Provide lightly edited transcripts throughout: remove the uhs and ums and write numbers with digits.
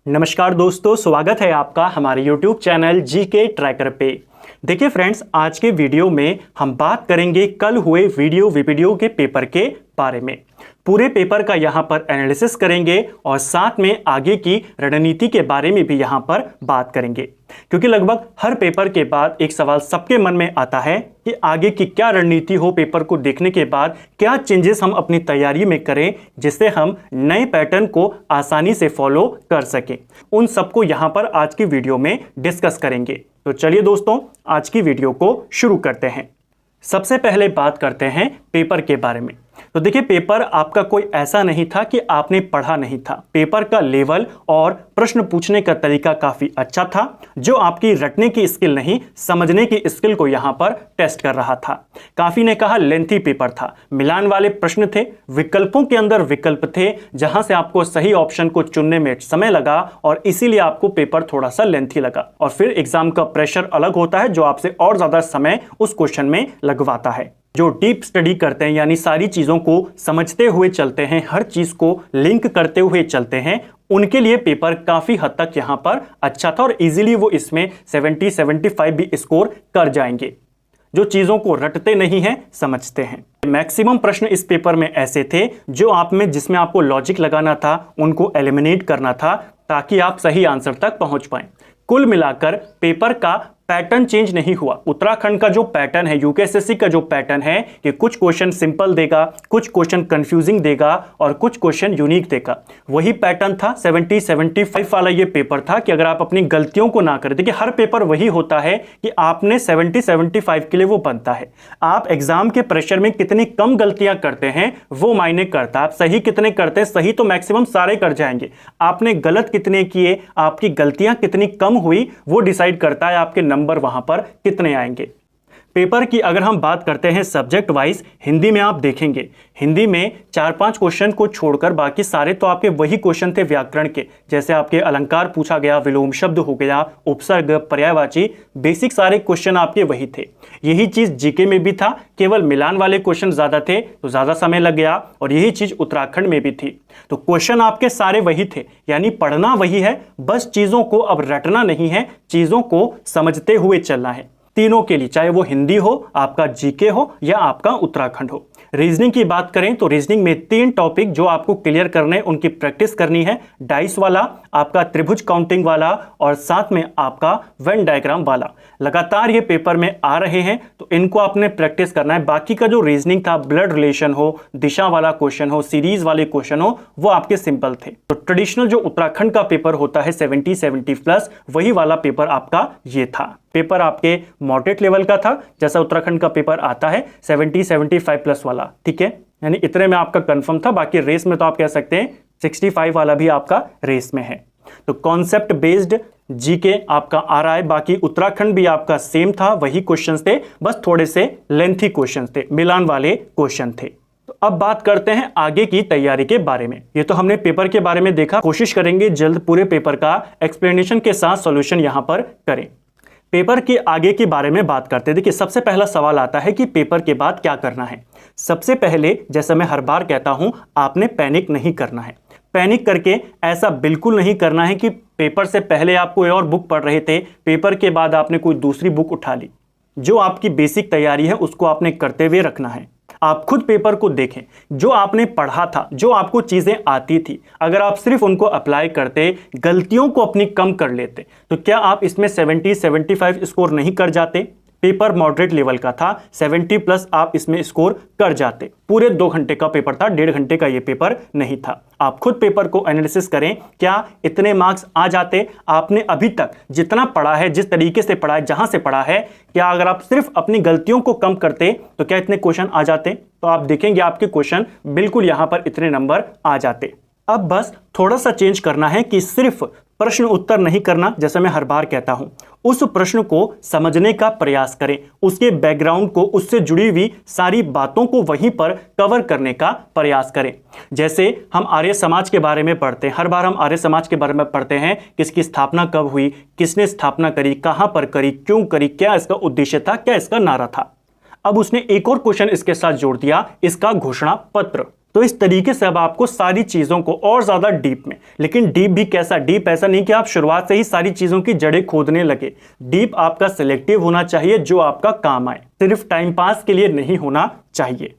नमस्कार दोस्तों, स्वागत है आपका हमारे YouTube चैनल जीके ट्रैकर पे। देखिए फ्रेंड्स, आज के वीडियो में हम बात करेंगे कल हुए वीडियो के पेपर के बारे में। पूरे पेपर का यहाँ पर एनालिसिस करेंगे और साथ में आगे की रणनीति के बारे में भी यहाँ पर बात करेंगे, क्योंकि लगभग हर पेपर के बाद एक सवाल सबके मन में आता है कि आगे की क्या रणनीति हो। पेपर को देखने के बाद क्या चेंजेस हम अपनी तैयारी में करें जिससे हम नए पैटर्न को आसानी से फॉलो कर सकें। उन सबको यहाँ पर आज की वीडियो में डिस्कस करेंगे। तो चलिए दोस्तों, आज की वीडियो को शुरू करते हैं। सबसे पहले बात करते हैं पेपर के बारे में। तो देखिए, पेपर आपका कोई ऐसा नहीं था कि आपने पढ़ा नहीं था। पेपर का लेवल और प्रश्न पूछने का तरीका काफी अच्छा था, जो आपकी रटने की स्किल नहीं, समझने की स्किल को यहां पर टेस्ट कर रहा था। काफी ने कहा लेंथी पेपर था, मिलान वाले प्रश्न थे, विकल्पों के अंदर विकल्प थे, जहां से आपको सही ऑप्शन को चुनने में समय लगा और इसीलिए आपको पेपर थोड़ा सा लेंथी लगा। और फिर एग्जाम का प्रेशर अलग होता है, जो आपसे और ज्यादा समय उस क्वेश्चन में लगवाता है। जो डीप स्टडी करते हैं, यानी सारी चीज़ों को समझते हुए चलते हैं, हर चीज़ को लिंक करते हुए चलते हैं, उनके लिए पेपर काफ़ी हद तक यहाँ पर अच्छा था और इजीली वो इसमें 70-75 भी स्कोर कर जाएंगे। जो चीज़ों को रटते नहीं हैं, समझते हैं। मैक्सिमम प्रश्न इस पेपर में ऐसे थे जो आप में जिसमें आपको लॉजिक लगाना था, उनको एलिमिनेट करना था ताकि आप सही आंसर तक पहुंच पाएं। कुल मिलाकर पेपर का पैटर्न चेंज नहीं हुआ। उत्तराखंड का जो पैटर्न है, यूकेएसएससी का जो पैटर्न है कि कुछ क्वेश्चन सिंपल देगा, कुछ क्वेश्चन कंफ्यूजिंग देगा और कुछ क्वेश्चन यूनिक देगा, वही पैटर्न था। 70-75 वाला ये पेपर था कि अगर आप अपनी गलतियों को ना करें। देखिए, हर पेपर वही होता है कि आपने 70-75 के लिए वो बनता है। आप एग्जाम के प्रेशर में कितनी कम गलतियां करते हैं वो मायने करता है। आप सही कितने करते हैं, सही तो मैक्सिमम सारे कर जाएंगे, आपने गलत कितने किए, आपकी गलतियां कितनी कम हुई, वो डिसाइड करता है आपके नंबर वहां पर कितने आएंगे। पेपर की अगर हम बात करते हैं सब्जेक्ट वाइज, हिंदी में आप देखेंगे, हिंदी में 4-5 क्वेश्चन को छोड़कर बाकी सारे तो आपके वही क्वेश्चन थे व्याकरण के। जैसे आपके अलंकार पूछा गया, विलोम शब्द हो गया, उपसर्ग, पर्यायवाची, बेसिक सारे क्वेश्चन आपके वही थे। यही चीज जीके में भी था, केवल मिलान वाले क्वेश्चन ज्यादा थे तो ज्यादा समय लग गया, और यही चीज उत्तराखंड में भी थी। तो क्वेश्चन आपके सारे वही थे, यानी पढ़ना वही है, बस चीजों को अब रटना नहीं है, चीजों को समझते हुए चलना है। तीनों के लिए, चाहे वो हिंदी हो, आपका जीके हो या आपका उत्तराखंड हो। रीजनिंग की बात करें तो रीजनिंग में 3 टॉपिक जो आपको क्लियर करने, उनकी प्रैक्टिस करनी है। डाइस वाला, आपका त्रिभुज काउंटिंग वाला और साथ में आपका वेन डायग्राम वाला। लगातार ये पेपर में आ रहे हैं तो इनको आपने प्रैक्टिस करना है। बाकी का जो रीजनिंग था, ब्लड रिलेशन हो, दिशा वाला क्वेश्चन हो, सीरीज वाले क्वेश्चन हो, वो आपके सिंपल थे। तो ट्रेडिशनल जो उत्तराखंड का पेपर होता है 70-70+, वही वाला पेपर आपका ये था। पेपर आपके मॉडरेट लेवल का था, जैसा उत्तराखंड का पेपर आता है 70-75+ वाला, ठीक है। यानी इतने में आपका कंफर्म था। बाकी रेस में तो आप कह सकते हैं 65 वाला भी आपका रेस में है। तो कॉन्सेप्ट बेस्ड जीके आपका आ रहा है। बाकी उत्तराखंड भी आपका सेम था, वही क्वेश्चंस थे, बस थोड़े से लेंथी क्वेश्चंस थे, मिलान वाले क्वेश्चन थे। तो अब बात करते हैं आगे की तैयारी के बारे में। ये तो हमने पेपर के बारे में देखा, कोशिश करेंगे जल्द पूरे पेपर का एक्सप्लेनेशन के साथ सॉल्यूशन यहां पर करें। पेपर के आगे के बारे में बात करते हैं। देखिए, सबसे पहला सवाल आता है कि पेपर के बाद क्या करना है। सबसे पहले, जैसा मैं हर बार कहता हूं, आपने पैनिक नहीं करना है। पैनिक करके ऐसा बिल्कुल नहीं करना है कि पेपर से पहले आप कोई और बुक पढ़ रहे थे, पेपर के बाद आपने कोई दूसरी बुक उठा ली। जो आपकी बेसिक तैयारी है उसको आपने करते हुए रखना है। आप खुद पेपर को देखें, जो आपने पढ़ा था, जो आपको चीजें आती थी, अगर आप सिर्फ उनको अप्लाई करते, गलतियों को अपनी कम कर लेते, तो क्या आप इसमें 70-75 स्कोर नहीं कर जाते? पेपर मॉडरेट लेवल का था, 70+ आप इसमें स्कोर कर जाते। पूरे 2 घंटे का पेपर था, 1.5 घंटे का ये पेपर नहीं था। आप खुद पेपर को एनालिसिस करें, क्या इतने मार्क्स आ जाते? आपने अभी तक जितना पढ़ा है, जिस तरीके से पढ़ा है, जहां से पढ़ा है, क्या अगर आप सिर्फ अपनी गलतियों को कम करते तो क्या इतने क्वेश्चन आ जाते? तो आप देखेंगे आपके क्वेश्चन बिल्कुल यहां पर इतने नंबर आ जाते। अब बस थोड़ा सा चेंज करना है कि सिर्फ प्रश्न उत्तर नहीं करना, जैसे मैं हर बार कहता हूं, उस प्रश्न को समझने का प्रयास करें, उसके बैकग्राउंड को, उससे जुड़ी हुई सारी बातों को वहीं पर कवर करने का प्रयास करें। जैसे हम आर्य समाज के बारे में पढ़ते हैं, हर बार हम आर्य समाज के बारे में पढ़ते हैं, किसकी स्थापना कब हुई, किसने स्थापना करी, कहां पर करी, क्यों करी, क्या इसका उद्देश्य था, क्या इसका नारा था। अब उसने एक और क्वेश्चन इसके साथ जोड़ दिया, इसका घोषणा पत्र। तो इस तरीके से अब आपको सारी चीजों को और ज्यादा डीप में, लेकिन डीप भी कैसा डीप, ऐसा नहीं कि आप शुरुआत से ही सारी चीजों की जड़ें खोदने लगे। डीप आपका सिलेक्टिव होना चाहिए, जो आपका काम आए, सिर्फ टाइम पास के लिए नहीं होना चाहिए।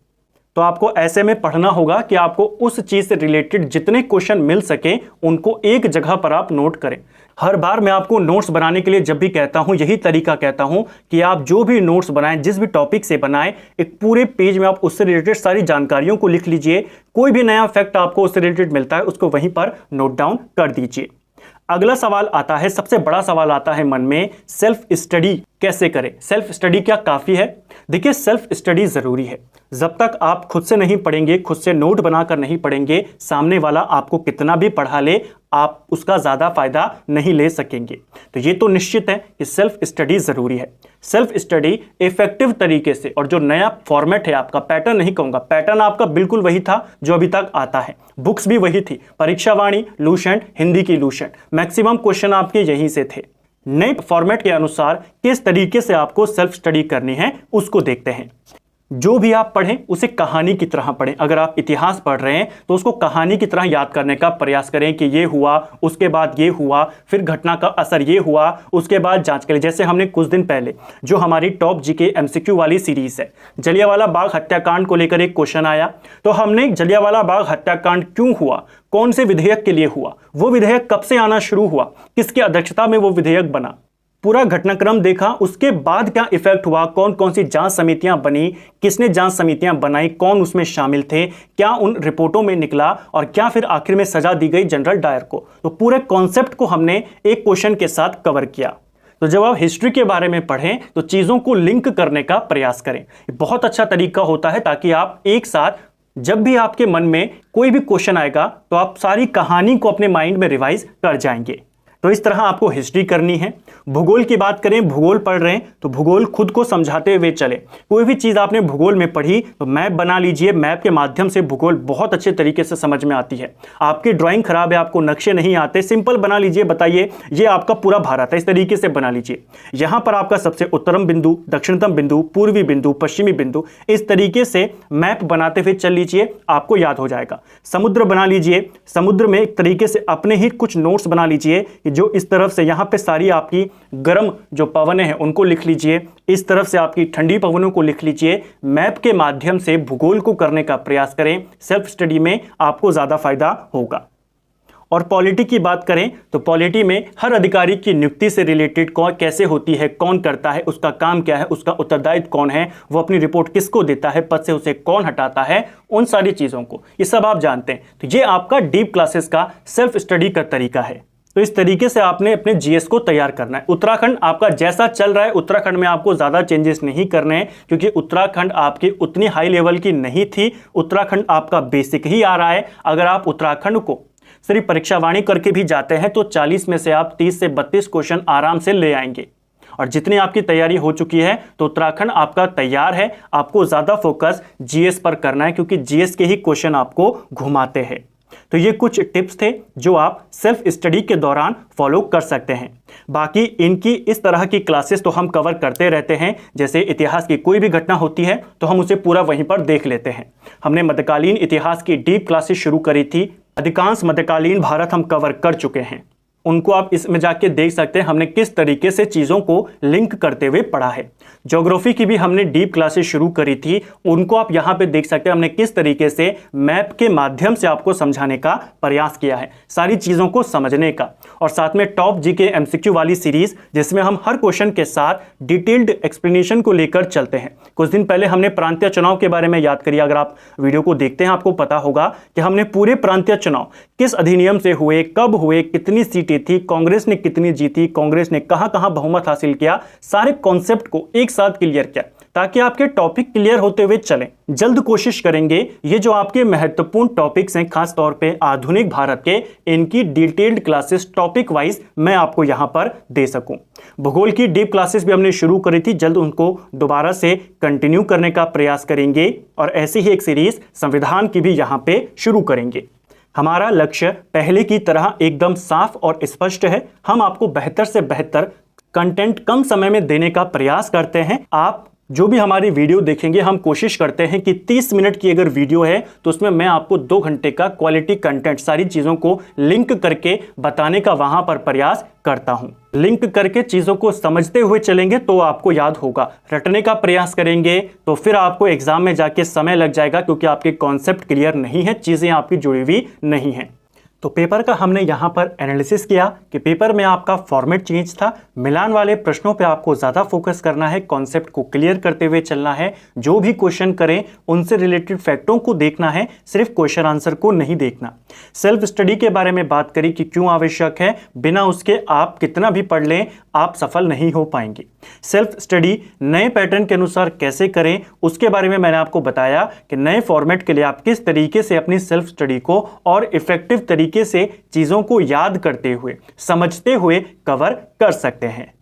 तो आपको ऐसे में पढ़ना होगा कि आपको उस चीज से रिलेटेड जितने क्वेश्चन मिल सके उनको एक जगह पर आप नोट करें। हर बार मैं आपको नोट्स बनाने के लिए जब भी कहता हूं, यही तरीका कहता हूं कि आप जो भी नोट्स बनाएं, जिस भी टॉपिक से बनाएं, एक पूरे पेज में आप उससे रिलेटेड सारी जानकारियों को लिख लीजिए। कोई भी नया फैक्ट आपको उससे रिलेटेड मिलता है उसको वहीं पर नोट डाउन कर दीजिए। अगला सवाल आता है, सबसे बड़ा सवाल आता है मन में, सेल्फ स्टडी कैसे करें? सेल्फ स्टडी क्या काफी है? देखिए, सेल्फ स्टडी जरूरी है। जब तक आप खुद से नहीं पढ़ेंगे, खुद से नोट बनाकर नहीं पढ़ेंगे, सामने वाला आपको कितना भी पढ़ा ले, आप उसका ज्यादा फायदा नहीं ले सकेंगे। तो ये तो निश्चित है कि सेल्फ स्टडी जरूरी है। सेल्फ स्टडी इफेक्टिव तरीके से, और जो नया फॉर्मेट है आपका, पैटर्न नहीं कहूंगा, पैटर्न आपका बिल्कुल वही था जो अभी तक आता है, बुक्स भी वही थी, परीक्षावाणी, लूसेंट, हिंदी की लूसेंट, मैक्सिमम क्वेश्चन आपके यहीं से थे। नए फॉर्मेट के अनुसार किस तरीके से आपको सेल्फ स्टडी करनी है उसको देखते हैं। जो भी आप पढ़ें उसे कहानी की तरह पढ़ें। अगर आप इतिहास पढ़ रहे हैं तो उसको कहानी की तरह याद करने का प्रयास करें कि ये हुआ, उसके बाद ये हुआ, फिर घटना का असर ये हुआ, उसके बाद जांच करें। जैसे हमने कुछ दिन पहले जो हमारी टॉप जीके एमसीक्यू वाली सीरीज है, जलियांवाला बाग हत्याकांड को लेकर एक क्वेश्चन आया, तो हमने जलियांवाला बाग हत्याकांड क्यों हुआ, कौन से विधेयक के लिए हुआ, वो विधेयक कब से आना शुरू हुआ, किसकी अध्यक्षता में वो विधेयक बना, पूरा घटनाक्रम देखा, उसके बाद क्या इफेक्ट हुआ, कौन कौन सी जांच समितियां बनी, किसने जांच समितियां बनाई, कौन उसमें शामिल थे, क्या उन रिपोर्टों में निकला, और क्या फिर आखिर में सजा दी गई जनरल डायर को। तो पूरे कॉन्सेप्ट को हमने एक क्वेश्चन के साथ कवर किया। तो जब आप हिस्ट्री के बारे में पढ़ें तो चीजों को लिंक करने का प्रयास करें। बहुत अच्छा तरीका होता है, ताकि आप एक साथ जब भी आपके मन में कोई भी क्वेश्चन आएगा तो आप सारी कहानी को अपने माइंड में रिवाइज कर जाएंगे। तो इस तरह आपको हिस्ट्री करनी है। भूगोल की बात करें, भूगोल पढ़ रहे हैं तो भूगोल खुद को समझाते हुए चले। कोई भी चीज़ आपने भूगोल में पढ़ी तो मैप बना लीजिए, मैप के माध्यम से भूगोल बहुत अच्छे तरीके से समझ में आती है। आपकी ड्राइंग खराब है, आपको नक्शे नहीं आते, सिंपल बना लीजिए, बताइए ये आपका पूरा भारत है, इस तरीके से बना लीजिए। यहाँ पर आपका सबसे उत्तरम बिंदु, दक्षिणतम बिंदु, पूर्वी बिंदु, पश्चिमी बिंदु, इस तरीके से मैप बनाते हुए चल लीजिए, आपको याद हो जाएगा। समुद्र बना लीजिए, समुद्र में एक तरीके से अपने ही कुछ नोट्स बना लीजिए, जो इस तरफ से यहाँ पे सारी आपकी गर्म जो पवनें हैं उनको लिख लीजिए, इस तरफ से आपकी ठंडी पवनों को लिख लीजिए। मैप के माध्यम से भूगोल को करने का प्रयास करें, सेल्फ स्टडी में आपको ज्यादा फायदा होगा। और पॉलिटी की बात करें तो पॉलिटी में हर अधिकारी की नियुक्ति से रिलेटेड कौन कैसे होती है, कौन करता है, उसका काम क्या है, उसका उत्तरदायित्व कौन है, वो अपनी रिपोर्ट किसको देता है, पद से उसे कौन हटाता है, उन सारी चीजों को ये सब आप जानते हैं। तो ये आपका डीप क्लासेस का सेल्फ स्टडी का तरीका है। तो इस तरीके से आपने अपने जीएस को तैयार करना है। उत्तराखंड आपका जैसा चल रहा है, उत्तराखंड में आपको ज़्यादा चेंजेस नहीं करने हैं, क्योंकि उत्तराखंड आपकी उतनी हाई लेवल की नहीं थी। उत्तराखंड आपका बेसिक ही आ रहा है। अगर आप उत्तराखंड को सिर्फ परीक्षावाणी करके भी जाते हैं तो 40 में से आप 30 से 32 क्वेश्चन आराम से ले आएंगे। और जितनी आपकी तैयारी हो चुकी है तो उत्तराखंड आपका तैयार है। आपको ज़्यादा फोकस जीएस पर करना है, क्योंकि जीएस के ही क्वेश्चन आपको घुमाते हैं। तो ये कुछ टिप्स थे जो आप सेल्फ स्टडी के दौरान फॉलो कर सकते हैं। बाकी इनकी इस तरह की क्लासेस तो हम कवर करते रहते हैं। जैसे इतिहास की कोई भी घटना होती है तो हम उसे पूरा वहीं पर देख लेते हैं। हमने मध्यकालीन इतिहास की डीप क्लासेस शुरू करी थी। अधिकांश मध्यकालीन भारत हम कवर कर चुके हैं, उनको आप इसमें जाके देख सकते हैं हमने किस तरीके से चीज़ों को लिंक करते हुए पढ़ा है। ज्योग्राफी की भी हमने डीप क्लासेस शुरू करी थी, उनको आप यहाँ पे देख सकते हैं हमने किस तरीके से मैप के माध्यम से आपको समझाने का प्रयास किया है, सारी चीज़ों को समझने का। और साथ में टॉप जीके एमसीक्यू वाली सीरीज, जिसमें हम हर क्वेश्चन के साथ डिटेल्ड एक्सप्लेनेशन को लेकर चलते हैं। कुछ दिन पहले हमने प्रांतीय चुनाव के बारे में याद करिए, अगर आप वीडियो को देखते हैं आपको पता होगा कि हमने पूरे प्रांतीय चुनाव किस अधिनियम से हुए, कब हुए, कितनी सीटें थी, कांग्रेस ने कितनी जीती, कांग्रेस ने कहां कहां बहुमत हासिल किया, सारे कॉन्सेप्ट को एक साथ क्लियर किया, ताकि आपके टॉपिक क्लियर होते हुए चलें। जल्द कोशिश करेंगे ये जो आपके महत्वपूर्ण टॉपिक्स हैं, खास तौर पे आधुनिक भारत के, इनकी डिटेल्ड क्लासेस टॉपिक वाइज मैं आपको यहां पर दे सकूं। भूगोल की डीप क्लासेस भी हमने शुरू करी थी, जल्द उनको दोबारा से कंटिन्यू करने का प्रयास करेंगे। और ऐसी ही एक सीरीज संविधान की भी यहां पे शुरू करेंगे। हमारा लक्ष्य पहले की तरह एकदम साफ और स्पष्ट है। हम आपको बेहतर से बेहतर कंटेंट कम समय में देने का प्रयास करते हैं। आप जो भी हमारी वीडियो देखेंगे हम कोशिश करते हैं कि 30 मिनट की अगर वीडियो है तो उसमें मैं आपको 2 घंटे का क्वालिटी कंटेंट सारी चीज़ों को लिंक करके बताने का वहां पर प्रयास करता हूं। लिंक करके चीज़ों को समझते हुए चलेंगे तो आपको याद होगा। रटने का प्रयास करेंगे तो फिर आपको एग्जाम में जाके समय लग जाएगा, क्योंकि आपके कॉन्सेप्ट क्लियर नहीं है, चीज़ें आपकी जुड़ी हुई नहीं है। तो पेपर का हमने यहाँ पर एनालिसिस किया कि पेपर में आपका फॉर्मेट चेंज था। मिलान वाले प्रश्नों पे आपको ज़्यादा फोकस करना है, कॉन्सेप्ट को क्लियर करते हुए चलना है। जो भी क्वेश्चन करें उनसे रिलेटेड फैक्टों को देखना है, सिर्फ क्वेश्चन आंसर को नहीं देखना। सेल्फ स्टडी के बारे में बात करी कि क्यों आवश्यक है, बिना उसके आप कितना भी पढ़ लें आप सफल नहीं हो पाएंगे। सेल्फ स्टडी नए पैटर्न के अनुसार कैसे करें उसके बारे में मैंने आपको बताया कि नए फॉर्मेट के लिए आप किस तरीके से अपनी सेल्फ स्टडी को और इफेक्टिव तरीके से चीजों को याद करते हुए समझते हुए कवर कर सकते हैं।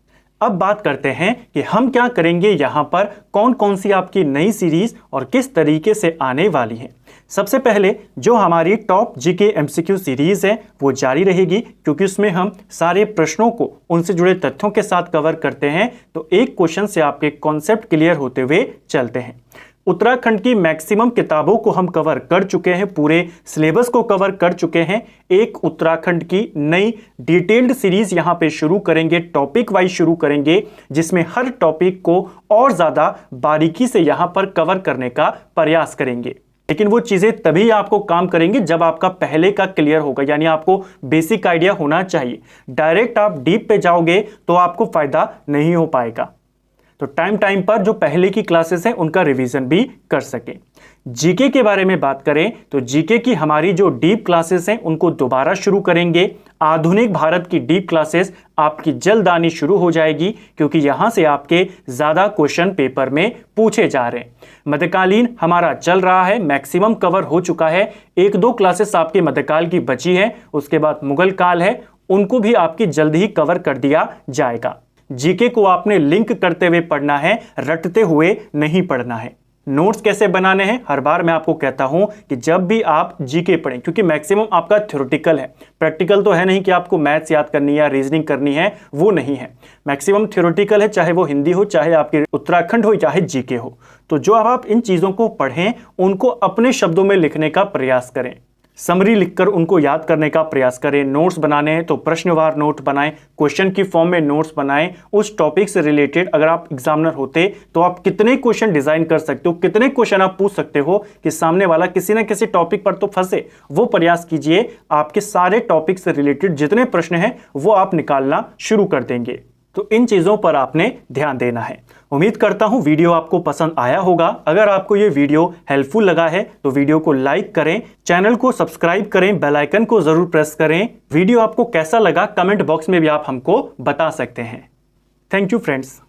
अब बात करते हैं कि हम क्या करेंगे, यहां पर कौन कौन सी आपकी नई सीरीज और किस तरीके से आने वाली है। सबसे पहले जो हमारी टॉप जीके एमसीक्यू सीरीज है वो जारी रहेगी, क्योंकि उसमें हम सारे प्रश्नों को उनसे जुड़े तथ्यों के साथ कवर करते हैं। तो एक क्वेश्चन से आपके कॉन्सेप्ट क्लियर होते हुए चलते हैं। उत्तराखंड की मैक्सिमम किताबों को हम कवर कर चुके हैं, पूरे सिलेबस को कवर कर चुके हैं। एक उत्तराखंड की नई डिटेल्ड सीरीज यहां पे शुरू करेंगे, टॉपिक वाइज शुरू करेंगे, जिसमें हर टॉपिक को और ज्यादा बारीकी से यहां पर कवर करने का प्रयास करेंगे। लेकिन वो चीजें तभी आपको काम करेंगे जब आपका पहले का क्लियर होगा, यानी आपको बेसिक आइडिया होना चाहिए। डायरेक्ट आप डीप पे जाओगे तो आपको फायदा नहीं हो पाएगा। तो टाइम टाइम पर जो पहले की क्लासेस हैं उनका रिवीजन भी कर सकें। जीके के बारे में बात करें तो जीके की हमारी जो डीप क्लासेस हैं उनको दोबारा शुरू करेंगे। आधुनिक भारत की डीप क्लासेस आपकी जल्द आनी शुरू हो जाएगी, क्योंकि यहां से आपके ज्यादा क्वेश्चन पेपर में पूछे जा रहे हैं। मध्यकालीन हमारा चल रहा है, मैक्सिमम कवर हो चुका है। 1-2 क्लासेस आपके मध्यकाल की बची है, उसके बाद मुगल काल है, उनको भी आपकी जल्द ही कवर कर दिया जाएगा। जीके को आपने लिंक करते हुए पढ़ना है, रटते हुए नहीं पढ़ना है। नोट्स कैसे बनाने हैं, हर बार मैं आपको कहता हूं कि जब भी आप जीके पढ़ें, क्योंकि मैक्सिमम आपका थ्योरेटिकल है, प्रैक्टिकल तो है नहीं कि आपको मैथ्स याद करनी है या रीजनिंग करनी है, वो नहीं है। मैक्सिमम थ्योरेटिकल है, चाहे वो हिंदी हो, चाहे आपकी उत्तराखंड हो, चाहे जीके हो। तो जो आप इन चीजों को पढ़ें उनको अपने शब्दों में लिखने का प्रयास करें, समरी लिखकर उनको याद करने का प्रयास करें। नोट्स बनाने हैं तो प्रश्नवार नोट बनाएं, क्वेश्चन की फॉर्म में नोट्स बनाएं। उस टॉपिक से रिलेटेड अगर आप एग्जामिनर होते तो आप कितने क्वेश्चन डिजाइन कर सकते हो, कितने क्वेश्चन आप पूछ सकते हो कि सामने वाला किसी न किसी टॉपिक पर तो फंसे, वो प्रयास कीजिए। आपके सारे टॉपिक से रिलेटेड जितने प्रश्न हैं वो आप निकालना शुरू कर देंगे। तो इन चीजों पर आपने ध्यान देना है। उम्मीद करता हूं वीडियो आपको पसंद आया होगा। अगर आपको ये वीडियो हेल्पफुल लगा है तो वीडियो को लाइक करें, चैनल को सब्सक्राइब करें, बेल आइकन को जरूर प्रेस करें। वीडियो आपको कैसा लगा कमेंट बॉक्स में भी आप हमको बता सकते हैं। Thank you friends.